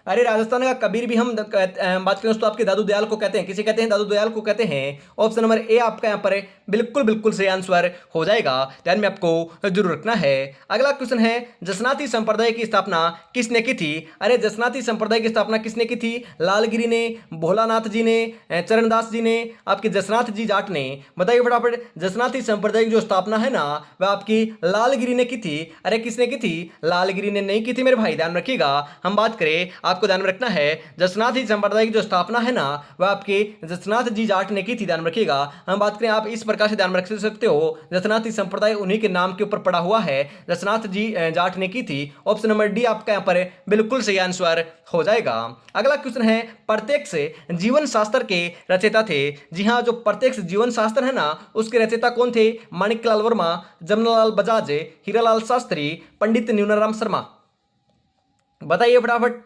S1: अरे राजस्थान का कबीर भी हम बात करें दोस्तों आपके दादू दयाल को कहते हैं। किसे कहते हैं? दादू दयाल को कहते हैं। ऑप्शन नंबर ए आपका यहाँ पर बिल्कुल बिल्कुल सही आंसर हो जाएगा, ध्यान में आपको जरूर रखना है। अगला क्वेश्चन है, जसनाती संप्रदाय की स्थापना किसने की थी? अरे जसनाती संप्रदाय की स्थापना किसने की थी? लालगिरी ने, भोलानाथ जी ने, चरणदास जी ने, आपके जसनाथ जी जाट ने? बताइए फटाफट। जसनाती संप्रदाय की जो स्थापना है ना, वह आपकी लालगिरी ने की थी। अरे किसने की थी? लालगिरी ने नहीं की थी मेरे भाई, ध्यान रखिएगा। हम बात करें, आपको ध्यान में रखना है, जसनाथी संप्रदाय की जो स्थापना है ना, वह आपके जसनाथ जी जाट ने की थी, ध्यान रखिएगा। हम बात करें, आप इस प्रकार से ध्यान रख सकते हो, जसनाथी संप्रदाय उन्हीं के नाम के ऊपर पड़ा हुआ है, जसनाथ जी जाट ने की थी। ऑप्शन नंबर डी आपका यहाँ पर बिल्कुल सही आंसर हो जाएगा। अगला क्वेश्चन है, प्रत्यक्ष जीवन शास्त्र के रचयिता थे? जी हाँ, जो प्रत्यक्ष जीवन शास्त्र है ना, उसके रचयिता कौन थे? माणिकलाल वर्मा, जमनालाल बजाज, हीरालाल शास्त्री, पंडित न्यूनाराम शर्मा? बताइए फटाफट।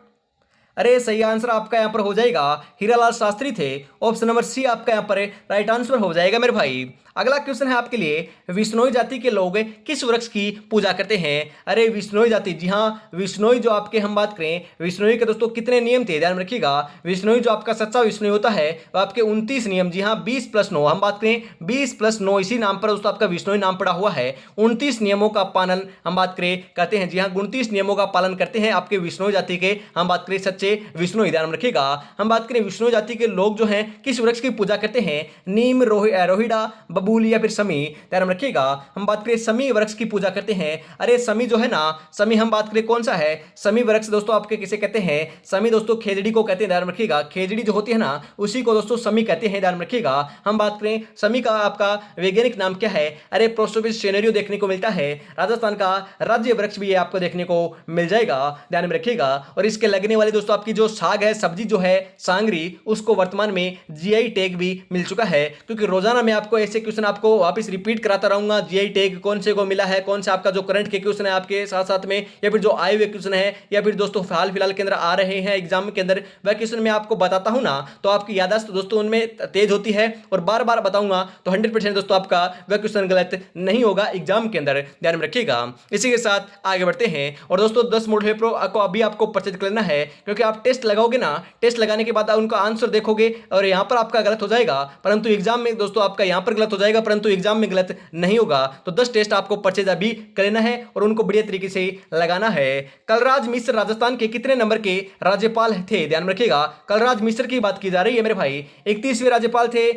S1: अरे सही आंसर आपका यहां पर हो जाएगा, हीरालाल शास्त्री थे। ऑप्शन नंबर सी आपका यहां पर राइट आंसर हो जाएगा मेरे भाई। अगला क्वेश्चन है आपके लिए, विश्नोई जाति के लोग किस वृक्ष की पूजा करते हैं? अरे विश्नोई जाति, जी हाँ, विश्नोई जो आपके हम बात करें, विश्नोई के दोस्तों कितने नियम थे, ध्यान रखिएगा। विश्नोई जो आपका सच्चा विश्नोई होता है, वो आपके 29 नियम, जी हाँ 20+9, हम बात करें 20+9, इसी नाम पर दोस्तों आपका विश्नोई नाम पड़ा हुआ है। 29 नियमों का पालन हम बात करें करते हैं, जी हाँ 29 नियमों का पालन करते हैं आपके विश्नोई जाति के, हम बात करें सच्चे विश्नोई, ध्यान रखिएगा। हम बात करें विश्नोई जाति के लोग जो हैं किस वृक्ष की पूजा करते हैं? नीम, रोहिड़ा, बबूल या फिर समी? ध्यान रखिएगा, हम बात करें समी वृक्ष की पूजा करते हैं। अरे समी जो है ना, समी हम बात करें कौन सा है? समी वृक्ष दोस्तों आपके किसे कहते हैं? समी दोस्तों खेजड़ी को कहते हैं, ध्यान रखिएगा। खेजड़ी जो होती है ना, उसी को दोस्तों समी कहते हैं, ध्यान रखिएगा। हम बात करें समी का आपका वैज्ञानिक नाम क्या है? अरे प्रोसोपिस सेनेरियो देखने को मिलता है। राजस्थान का राज्य वृक्ष भी आपको देखने को मिल जाएगा, ध्यान में रखिएगा। और इसके लगने वाली दोस्तों आपकी जो साग है, सब्जी जो है सांगरी, उसको वर्तमान में जीआई टैग भी मिल चुका है, क्योंकि रोजाना मैं आपको ऐसे क्वेश्चन आपको वापस रिपीट कराता रहूंगा। जीआई टैग कौन से को मिला है, कौन से आपका जो करंट के क्वेश्चन है आपके साथ साथ में, या फिर जो आए हुए क्वेश्चन है, या फिर दोस्तों हाल फिलहाल के अंदर आ रहे हैं एग्जाम के अंदर, वह क्वेश्चन मैं आपको बताता हूं ना, तो आपकी याददाश्त दोस्तों उनमें तेज होती है, और बार बार बताऊंगा तो 100% दोस्तों आपका वह क्वेश्चन गलत नहीं होगा एग्जाम के अंदर, ध्यान में रखिएगा। इसी के साथ आगे बढ़ते हैं। और दोस्तों 10 मॉडल प्रो को अभी आपको परचेज कर लेना है, क्योंकि आप टेस्ट लगाओगे ना, टेस्ट लगाने के बाद उनका आंसर देखोगे और यहां पर आपका गलत हो जाएगा, परंतु एग्जाम में दोस्तों आपका यहां पर गलत हो जाएगा परंतु एग्जाम में गलत नहीं होगा। तो 10 टेस्ट आपको परचेज अभी कर लेना है और उनको बढ़िया तरीके से लगाना है। कलराज मिश्र राजस्थान के कितने नंबर के राज्यपाल थे, ध्यान रखिएगा। कलराज मिश्र की बात की जा रही है मेरे भाई। 31वें राज्यपाल थे,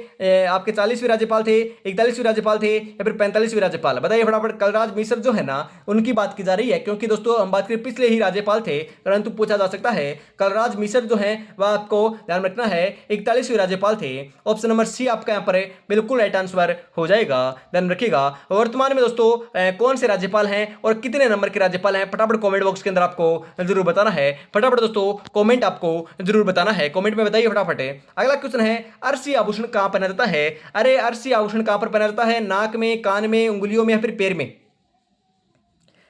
S1: आपके 40वें राज्यपाल थे, 41वें राज्यपाल थे या फिर 45वें राज्यपाल, बताइए फटाफट। कलराज मिश्र जो है ना उनकी बात की जा रही है, क्योंकि दोस्तों हम बात करें पिछले ही राज्यपाल थे परंतु पूछा जा सकता है। कलराज मिश्र जो है वह आपको ध्यान रखना है 41वें राज्यपाल थे। ऑप्शन नंबर सी आपका यहाँ पर बिल्कुल राइट आंसर हो जाएगा, ध्यान रखिएगा। वर्तमान में दोस्तों कौन से राज्यपाल हैं और कितने नंबर के राज्यपाल हैं, फटाफट कमेंट बॉक्स के अंदर आपको जरूर बताना है। फटाफट दोस्तों कमेंट आपको जरूर बताना है, कमेंट में बताइए फटाफट। अगला क्वेश्चन है अरसी आभूषण कहां पहना जाता है। अरे अरसी आभूषण कहां पर पहना जाता है, नाक में, कान में, उंगलियों में या फिर पैर में।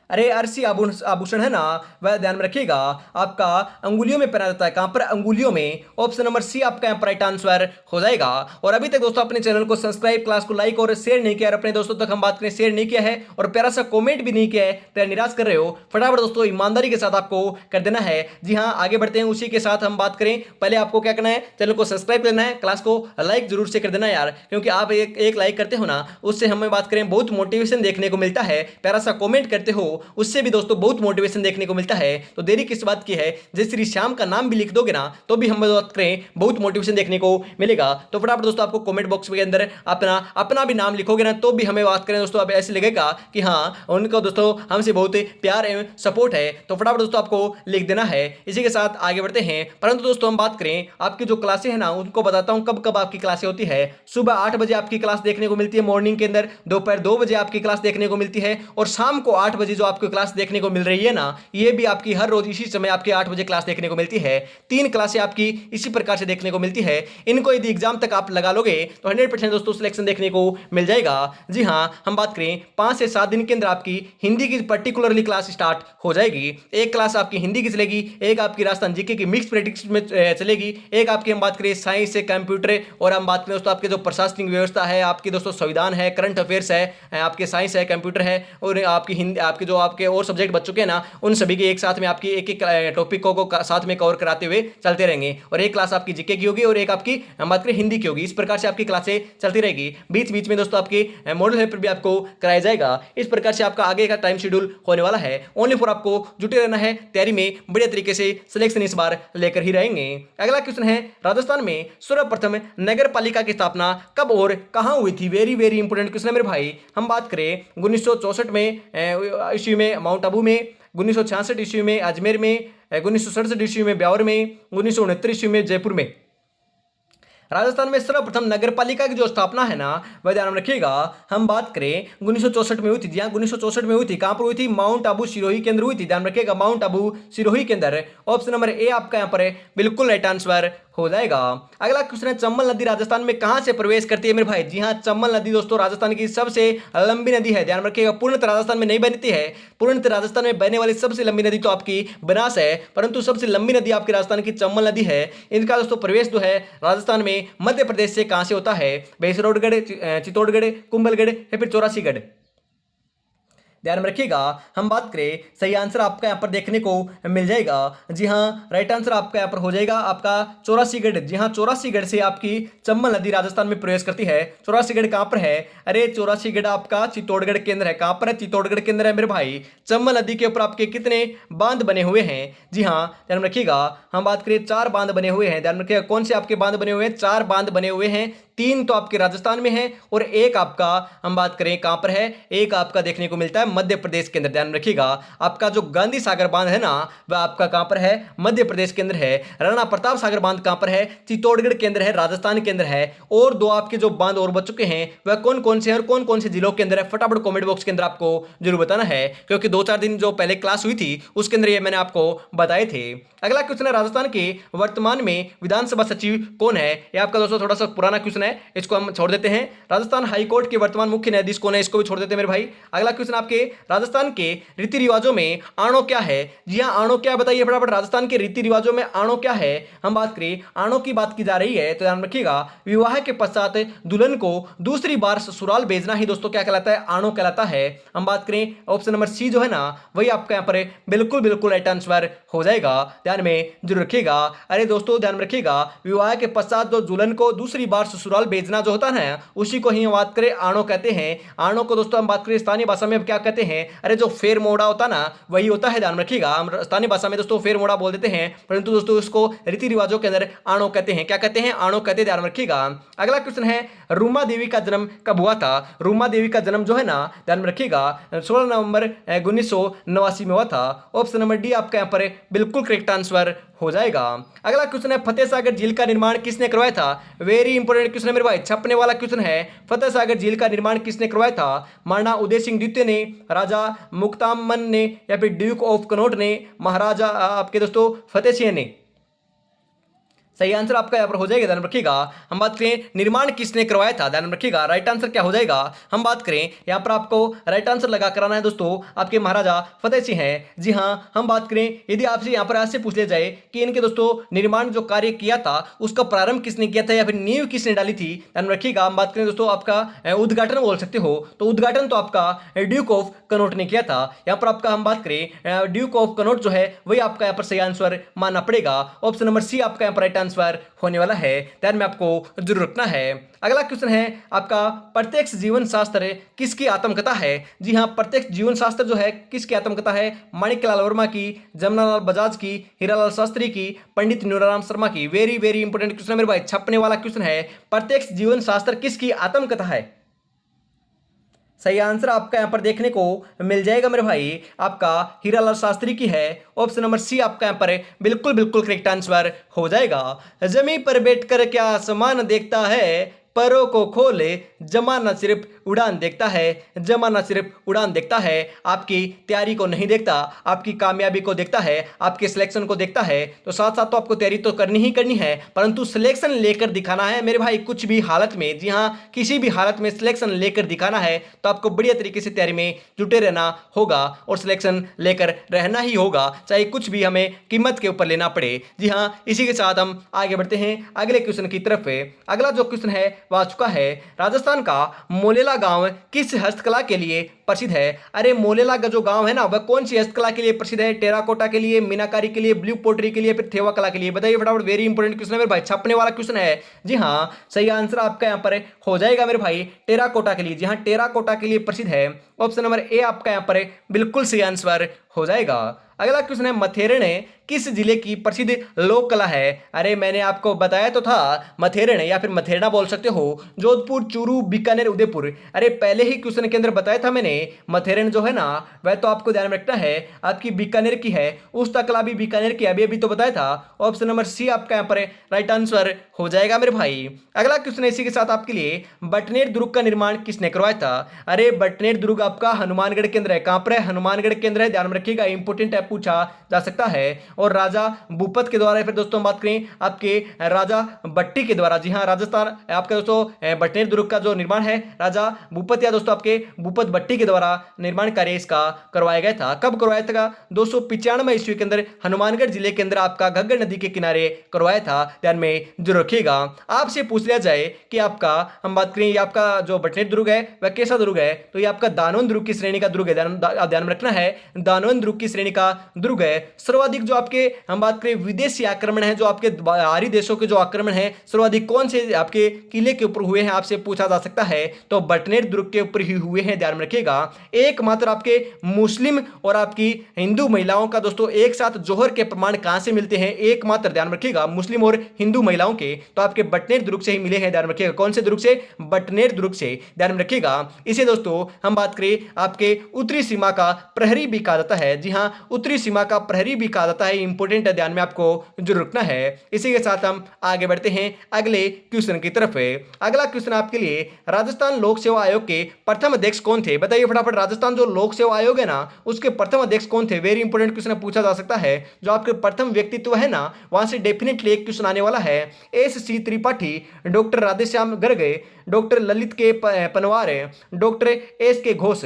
S1: अरे अरसी आभूषण है ना वह ध्यान में रखिएगा आपका अंगुलियों में पहना जाता है। कहां पर, अंगुलियों में। ऑप्शन नंबर सी आपका यहाँ पर राइट आंसर हो जाएगा। और अभी तक दोस्तों अपने चैनल को सब्सक्राइब, क्लास को लाइक और शेयर नहीं किया, और अपने दोस्तों तक हम बात करें शेयर नहीं किया है और प्यारा सा कॉमेंट भी नहीं किया है तो निराश कर रहे हो, फटाफट दोस्तों ईमानदारी के साथ आपको कर देना है। जी हाँ, आगे बढ़ते हैं, उसी के साथ हम बात करें। पहले आपको क्या करना है, चैनल को सब्सक्राइब करना है, क्लास को लाइक जरूर से कर देना यार, क्योंकि आप एक लाइक करते हो ना उससे हमें बात करें बहुत मोटिवेशन देखने को मिलता है। प्यारा सा कॉमेंट करते हो उससे भी दोस्तों बहुत मोटिवेशन देखने को मिलता है। तो देरी किस बात की है, जैसे श्री श्याम का नाम भी लिख दोगे ना तो भी हम बात करें बहुत मोटिवेशन देखने को मिलेगा। तो फटाफट दोस्तों आपको कमेंट बॉक्स के अंदर अपना भी नाम लिखोगे ना तो भी हमें बात करें दोस्तों अब ऐसे लगेगा कि हाँ उनको दोस्तों हमसे बहुत प्यार एवं सपोर्ट है। तो फटाफट दोस्तों आपको लिख देना है। इसी के साथ आगे बढ़ते हैं। परंतु दोस्तों हम बात करें आपकी जो क्लासें हैं ना उनको बताता हूं कब कब आपकी क्लासें होती है। सुबह 8 बजे आपकी क्लास देखने को मिलती है मॉर्निंग के अंदर, दोपहर 2 बजे आपकी क्लास देखने को मिलती है और शाम को 8 बजे जो आपको क्लास देखने को मिल रही है ना ये भी आपकी हर रोज इसी समय आपके 8 बजे क्लास देखने को मिलती है। 3 क्लासें आपकी इसी प्रकार से देखने को मिलती है। इनको यदि एग्जाम तक आप लगा लोगे तो 100% दोस्तों सिलेक्शन देखने को मिल जाएगा। जी हाँ, हम बात करें 5 से 7 दिन के अंदर आपकी हिंदी की पर्टिकुलरली क्लास स्टार्ट हो जाएगी। एक क्लास आपकी हिंदी की चलेगी, एक आपकी राजस्थान जीके की मिक्स प्रैक्टिस में चलेगी, एक आपकी हम बात करें साइंस से कंप्यूटर, और हम बात करें दोस्तों आपके जो प्रशासनिक व्यवस्था है, आपकी दोस्तों संविधान है, करंट अफेयर्स है, आपके साइंस है, कंप्यूटर है और आपकी हिंदी, आपके जो आपके और सब्जेक्ट बच चुके हैं ना उन सभी के एक साथ में आपकी एक एक टॉपिक को साथ में कवर कराते हुए चलते रहेंगे। और एक क्लास आपकी जीके की होगी और एक आपकी हम बात करें हिंदी की होगी। इस प्रकार से आपकी क्लासें चलती रहेगी। बीच बीच में दोस्तों आपके मॉडल पेपर भी आपको कराया जाएगा। इस प्रकार से आपका आगे का टाइम शेड्यूल होने वाला है। ओनली फॉर आपको जुटे रहना है तैयारी में, बढ़िया तरीके से सिलेक्शन इस बार लेकर ही रहेंगे। अगला क्वेश्चन है राजस्थान में सर्वप्रथम नगर पालिका की स्थापना कब और कहां हुई थी। वेरी वेरी इंपोर्टेंट क्वेश्चन है मेरे भाई। हम बात करें 1964 में ईस्वी में माउंट आबू में, 1966 ईस्वी में अजमेर में, 1967 ईस्वी में ब्यावर में, 1969 ईस्वी में जयपुर में। राजस्थान में सर्वप्रथम नगर पालिका की जो स्थापना है ना वह ध्यान में रखिएगा। हम बात करें 1964 में हुई थी। जी हाँ, 1964 में हुई थी। कहां पर हुई थी, माउंट आबू सिरोही के अंदर हुई थी। ध्यान रखिएगा, माउंट आबू सिरोही के अंदर। ऑप्शन नंबर ए आपका यहाँ पर बिल्कुल राइट आंसर हो जाएगा। अगला क्वेश्चन है चंबल नदी राजस्थान में कहां से प्रवेश करती है मेरे भाई। जी हाँ, चंबल नदी दोस्तों राजस्थान की सबसे लंबी नदी है। ध्यान रखिएगा, पूर्णतः राजस्थान में नहीं बहती है। पूर्णतः राजस्थान में बहने वाली सबसे लंबी नदी तो आपकी बनास है, परंतु सबसे लंबी नदी आपकी राजस्थान की चंबल नदी है। इनका दोस्तों प्रवेश जो है राजस्थान में मध्य प्रदेश से कहां से होता है, भैंसरोडगढ़, चित्तौड़गढ़, कुंभलगढ़ या फिर चौरासीगढ़। ध्यान में रखिएगा। हम बात करें सही आंसर आपका यहाँ पर देखने को मिल जाएगा। जी हाँ, राइट आंसर आपका यहाँ पर हो जाएगा आपका चौरासीगढ़। जी हाँ, चौरासीगढ़ से आपकी चंबल नदी राजस्थान में प्रवेश करती है। चौरासीगढ़ कहाँ पर है, अरे चौरासीगढ़ आपका चित्तौड़गढ़ के अंदर है। कहाँ पर है, चित्तौड़गढ़ के अंदर है मेरे भाई। चंबल नदी के ऊपर आपके कितने बांध बने हुए हैं। जी हाँ, ध्यान में रखिएगा। हम बात करें 4 बांध बने हुए हैं। ध्यान रखिएगा, कौन से आपके बांध बने हुए हैं, 4 बांध बने हुए हैं। 3 तो आपके राजस्थान में है और एक आपका हम बात करें कहां पर है, एक आपका देखने को मिलता है मध्य प्रदेश के अंदर। ध्यान रखिएगा, आपका जो गांधी सागर बांध है ना वह आपका कहां पर है, मध्य प्रदेश के अंदर है। राणा प्रताप सागर बांध कहां पर है, चित्तौड़गढ़ के अंदर है, राजस्थान के अंदर है। और 2 आपके जो बांध और बच चुके हैं वह कौन कौन से हैं और कौन कौन से जिलों के अंदर है, फटाफट कमेंट बॉक्स के अंदर आपको जरूर बताना है, क्योंकि 2-4 दिन जो पहले क्लास हुई थी उसके अंदर ये मैंने आपको बताए थे। अगला क्वेश्चन है राजस्थान के वर्तमान में विधानसभा सचिव कौन है। यह आपका दोस्तों थोड़ा सा पुराना क्वेश्चन है, इसको हम छोड़ देते हैं। राजस्थान हाईकोर्ट के वर्तमान मुख्य न्यायाधीश कौन है, इसको भी छोड़ देते हैं मेरे भाई। अगला क्वेश्चन आपके राजस्थान के रीति रिवाजों में आणो क्या है। जी हाँ, आणो क्या बताइए फटाफट। राजस्थान के रीति रिवाजों में आणो क्या है। हम बात करें आणो की बात की जा रही है तो ध्यान रखिएगा, विवाह के पश्चात दुल्हन को दूसरी बार ससुराल भेजना ही दोस्तों क्या कहलाता है, आणो कहलाता है। हम बात करें ऑप्शन नंबर सी जो है ना वही आपका यहाँ पर बिल्कुल बिल्कुल राइट आंसर हो जाएगा। ध्यान में जरूर जरूर रखिएगा। अरे दोस्तों ध्यान में रखिएगा, विवाह के पश्चात जो दुल्हन को दूसरी बार ससुराल भेजना जो होता है उसी को ही हम बात करें आणो कहते हैं। आणो को दोस्तों हम बात करें स्थानीय भाषा में क्या कहते हैं, अरे जो फेर मोड़ा होता ना वही होता है। ध्यान रखिएगा, हम स्थानीय भाषा में दोस्तों फेर मोड़ा बोल देते हैं, परंतु दोस्तों उसको रीति रिवाजों के अंदर आणो कहते हैं। क्या कहते हैं? आणो कहते हैं। ध्यान रखिएगा। अगला क्वेश्चन है, रूमा देवी का जन्म कब हुआ था? रूमा देवी का जन्म जो है ना, ध्यान में रखिएगा, 16 नवंबर 1989 में हुआ था। ऑप्शन नंबर डी आपका यहाँ पर बिल्कुल करेक्ट आंसर हो जाएगा। अगला क्वेश्चन है, फतेह सागर झील का निर्माण किसने करवाया था? वेरी इंपोर्टेंट क्वेश्चन है मेरे भाई, छपने वाला क्वेश्चन है। फतेह सागर झील का निर्माण किसने करवाया था? महाराणा उदय सिंह द्वितीय ने, राजा मुक्तामन ने, या फिर ड्यूक ऑफ कनॉट ने, महाराजा आपके दोस्तों फतेह सिंह ने? सही आंसर आपका यहाँ पर हो जाएगा। ध्यान रखिएगा, हम बात करें निर्माण किसने करवाया था, ध्यान रखिएगा राइट आंसर क्या हो जाएगा। हम बात करें यहाँ पर आपको राइट आंसर लगा कराना है दोस्तों, आपके महाराजा फतेह सिंह हैं। जी हाँ, हम बात करें यदि आपसे यहाँ पर ऐसे पूछ लिया जाए कि इनके दोस्तों निर्माण जो कार्य किया था उसका प्रारंभ किसने किया था या फिर नींव किसने डाली थी, ध्यान रखिएगा। हम बात करें दोस्तों आपका उद्घाटन बोल सकते हो, तो उद्घाटन तो आपका ड्यूक ऑफ कनॉट ने किया था। यहाँ पर आपका हम बात करें ड्यूक ऑफ कनॉट जो है वही आपका यहाँ पर सही आंसर मानना पड़ेगा। ऑप्शन नंबर सी आपका यहाँ पर राइट आंसर होने वाला है, ध्यान में आपको जरूर रखना है। अगला क्वेश्चन है आपका, प्रत्यक्ष जीवन शास्त्र किसकी आत्मकथा है? जी हाँ, प्रत्यक्ष जीवन शास्त्र जो है किसकी आत्मकथा है? माणिक्यलाल वर्मा की, जमुनालाल बजाज की, हीरालाल शास्त्री की, पंडित न्यूराराम शर्मा की? वेरी वेरी इंपोर्टेंट क्वेश्चन है मेरे भाई, छपने वाला क्वेश्चन है। प्रत्यक्ष जीवन शास्त्र किसकी आत्मकथा है? सही आंसर आपका यहां पर देखने को मिल जाएगा मेरे भाई, आपका हीरालाल शास्त्री की है। ऑप्शन नंबर सी आपका यहां पर बिल्कुल बिल्कुल करेक्ट आंसर हो जाएगा। जमीन पर बैठकर क्या आसमान देखता है, परों को खोले जमाना सिर्फ उड़ान देखता है, जमाना सिर्फ उड़ान देखता है। आपकी तैयारी को नहीं देखता, आपकी कामयाबी को देखता है, आपके सिलेक्शन को देखता है। तो साथ साथ तो आपको तैयारी तो करनी ही करनी है, परंतु सिलेक्शन लेकर दिखाना है मेरे भाई, कुछ भी हालत में। जी हाँ, किसी भी हालत में सिलेक्शन लेकर दिखाना है, तो आपको बढ़िया तरीके से तैयारी में जुटे रहना होगा और सिलेक्शन लेकर रहना ही होगा, चाहे कुछ भी हमें कीमत के ऊपर लेना पड़े। जी हाँ, इसी के साथ हम आगे बढ़ते हैं अगले क्वेश्चन की तरफ। अगला जो क्वेश्चन है वह आ चुका है, राजस्थान का मोलेला गांव किस हस्तकला के लिए प्रसिद्ध है? अरे मोलेला का जो गांव है ना वह कौन सी हस्तकला के लिए प्रसिद्ध है? टेराकोटा के लिए, मीनाकारी के लिए, ब्लू पोटरी के लिए, फिर थेवा कला के लिए? बताइए फटाफट, वेरी इंपोर्टेंट क्वेश्चन है मेरे भाई, छपने वाला क्वेश्चन है। जी हाँ, सही आंसर आपका यहाँ पर हो जाएगा मेरे भाई, टेराकोटा के लिए। जी हाँ, टेराकोटा के लिए प्रसिद्ध है। ऑप्शन नंबर ए आपका यहाँ पर बिल्कुल सही आंसर हो जाएगा। अगला क्वेश्चन है, मथेरणे किस जिले की प्रसिद्ध लोक कला है? अरे मैंने आपको बताया तो था, मथेरणे या फिर मथेरना बोल सकते हो, जोधपुर, चूरू, बीकानेर, उदयपुर। अरे पहले ही क्वेश्चन के अंदर बताया था मैंने, मथेरन जो है ना वह तो आपको ध्यान में रखना है आपकी बीकानेर की है, उस्ता कला भी बीकानेर की, अभी अभी तो बताया था। ऑप्शन नंबर सी आपका यहाँ पर राइट आंसर हो जाएगा मेरे भाई। अगला क्वेश्चन इसी के साथ आपके लिए, बटनेर दुर्ग का निर्माण किसने करवाया था? अरे बटनेर दुर्ग आपका हनुमानगढ़ केंद्र है। कहां पर है? हनुमानगढ़ केंद्र है, ध्यान में रखिएगा, इंपोर्टेंट है, पूछा जा सकता है। और राजा भूपत के द्वारा, फिर दोस्तों बात करें आपके राजा भट्टी के द्वारा। जी हाँ, राजस्थान आपका दोस्तों बटनेर दुर्ग का जो निर्माण है राजा भूपत या दोस्तों आपके भूपत भट्टी के द्वारा निर्माण कार्य इसका करवाया गया था। कब करवाया था? 295 ईस्वी के अंदर हनुमानगढ़ जिले के अंदर आपका घग्गर नदी के किनारे करवाया था, ध्यान में जरूर रखिएगा। आपसे पूछ लिया जाए कि आपका, हम बात करें ये आपका जो बटनेर दुर्ग है वह कैसा दुर्ग है, तो ये आपका दानवन दुर्ग की श्रेणी का दुर्ग है, ध्यान में रखना है, दानवन दुर्ग की श्रेणी का दुर्ग है। सर्वाधिक जो आपके हम बात करें विदेशी आक्रमण है, जो आपके बाहरी देशों के जो आक्रमण है सर्वाधिक कौन से आपके किले के ऊपर हुए हैं, आपसे पूछा जा सकता है, तो बटनेर दुर्ग के ऊपर ही हुए हैं, ध्यान में रखिएगा। एकमात्र आपके मुस्लिम और आपकी हिंदू महिलाओं का दोस्तों एक साथ जोहर के प्रमाण कहां से मिलते हैं? एकमात्र, ध्यान रखिएगा, मुस्लिम और हिंदू महिलाओं के तो आपके बटनेर दुर्ग से ही मिले हैं, ध्यान रखिएगा। कौन से दुर्ग से? बटनेर दुर्ग से, ध्यान में रखिएगा। इसे दोस्तों हम बात करें आपके उत्तरी सीमा का प्रहरी भी कहा जाता है। जी हां, उत्तरी सीमा का प्रहरी भी कहा जाता है, इंपोर्टेंट है, ध्यान में आपको जरूर रखना है। इसी के साथ हम आगे बढ़ते हैं अगले क्वेश्चन की तरफ। अगला क्वेश्चन आपके लिए, राजस्थान लोक सेवा आयोग के प्रथम अध्यक्ष कौन थे? बताइए फटाफट, राजस्थान जो लोक सेवा आयोग है ना उसके प्रथम अध्यक्ष कौन थे? वेरी इंपोर्टेंट क्वेश्चन पूछा जा सकता है। जो आपके प्रथम व्यक्तित्व है ना वहां से डेफिनेटली एक क्वेश्चन आने वाला है। S C Tripathi, doctor Radheshyam Garg, doctor Lalit K Panwar, doctor S के घोष।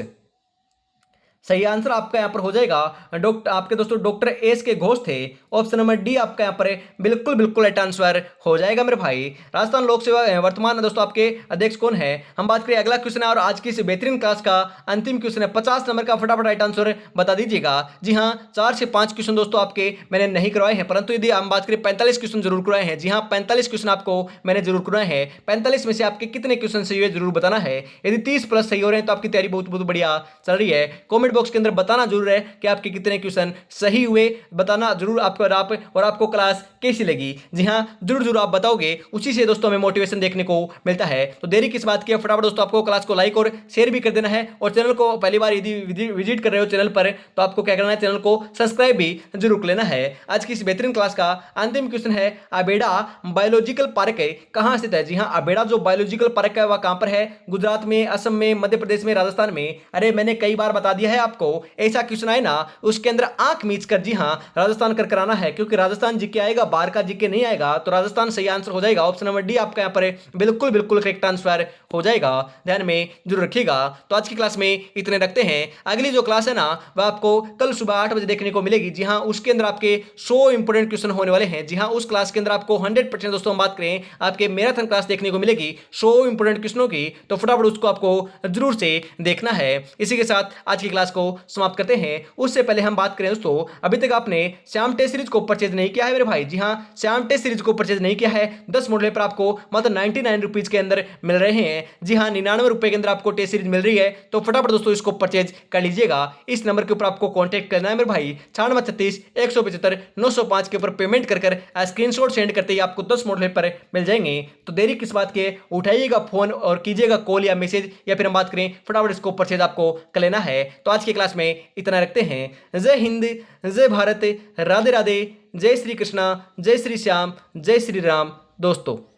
S1: सही आंसर आपका यहाँ पर हो जाएगा डॉक्टर, आपके दोस्तों डॉक्टर एस के घोष थे। ऑप्शन नंबर डी आपका यहाँ पर बिल्कुल बिल्कुल राइट आंसर हो जाएगा मेरे भाई। राजस्थान लोक सेवा वर्तमान दोस्तों आपके अध्यक्ष कौन है? हम बात करें अगला क्वेश्चन है और आज की इस बेहतरीन क्लास का अंतिम क्वेश्चन है 50 नंबर का। फटाफट राइट आंसर बता दीजिएगा। जी हाँ, 4 से 5 क्वेश्चन दोस्तों आपके मैंने नहीं करवाए हैं, परंतु यदि हम बात करें 45 क्वेश्चन जरूर करवाए हैं। जी हाँ, 45 क्वेश्चन आपको मैंने जरूर करवाए हैं। 45 में से आपके कितने क्वेश्चन सही हुए जरूर बताना है। यदि 30 प्लस सही हो रहे हैं तो आपकी तैयारी बहुत बहुत बढ़िया चल रही है। कमेंट बॉक्स के अंदर बताना जरूर है कि आपके कितने क्वेश्चन सही हुए, बताना जरूर आपको। और आपको क्लास कैसी लगी, जी हाँ जरूर जरूर आप बताओगे, उसी से दोस्तों हमें मोटिवेशन देखने को मिलता है। तो देरी किस बात की है, फटाफट दोस्तों आपको क्लास को लाइक और शेयर भी कर देना है। और चैनल को पहली बार यदि विजिट कर रहे हो चैनल पर तो आपको क्या करना है, चैनल को सब्सक्राइब भी जरूर कर लेना है। आज की इस बेहतरीन क्लास का अंतिम क्वेश्चन है, अबेड़ा बायोलॉजिकल पार्क है कहां स्थित है? जी हाँ, अबेड़ा जो बायोलॉजिकल पार्क है वह कहां पर है? गुजरात में, असम में, मध्य प्रदेश में, राजस्थान में? अरे मैंने कई बार बता दिया है आपको, ऐसा क्वेश्चन आए ना उसके अंदर आंख मीच कर जी हाँ राजस्थान कर कराना है, क्योंकि राजस्थान जीके आएगा, बाहर का जीके नहीं आएगा। तो राजस्थान सही आंसर हो जाएगा। ऑप्शन नंबर डी आपका यहाँ पर बिल्कुल बिल्कुल करेक्ट आंसर हो जाएगा, ध्यान में जरूर रखिएगा। तो आज की क्लास में इतने रखते हैं। अगली जो क्लास है ना वह आपको कल सुबह 8 बजे देखने को मिलेगी। जी हाँ, उसके अंदर आपके 100 इंपोर्टेंट क्वेश्चन होने वाले हैं। जी हाँ, उस क्लास के अंदर आपको 100% दोस्तों हम बात करें आपके मैराथन क्लास देखने को मिलेगी 100 इंपोर्टेंट क्वेश्चनों की। तो फटाफट उसको आपको जरूर से देखना है। इसी के साथ आज की क्लास को समाप्त करते हैं। उससे पहले हम बात करें दोस्तों, अभी तक आपने श्याम टेस्ट सीरीज को परचेज नहीं किया है मेरे भाई, जी हाँ श्याम टेस्ट सीरीज को परचेज नहीं किया है, 10 मॉडल पर आपको मात्र 99 रुपीज के अंदर मिल रहे हैं। जी हाँ, 99 रुपए के अंदर आपको टेस्ट सीरीज मिल रही है। तो फटाफट दोस्तों इसको परचेज कर लीजिएगा। इस नंबर के ऊपर आपको कॉन्टेक्ट करना है मेरे भाई, 9636 175 के ऊपर पेमेंट कर स्क्रीनशॉट सेंड करते ही आपको 10 मॉडल पर मिल जाएंगे। तो देरी किस बात के, उठाइएगा फोन और कीजिएगा कॉल या मैसेज, या फिर हम बात करें फटाफट इसको परचेज आपको कर लेना है। तो आज की क्लास में इतना रखते हैं। जय हिंद, जय भारत, राधे राधे, जय श्री कृष्णा, जय श्री श्याम, जय श्री राम दोस्तों।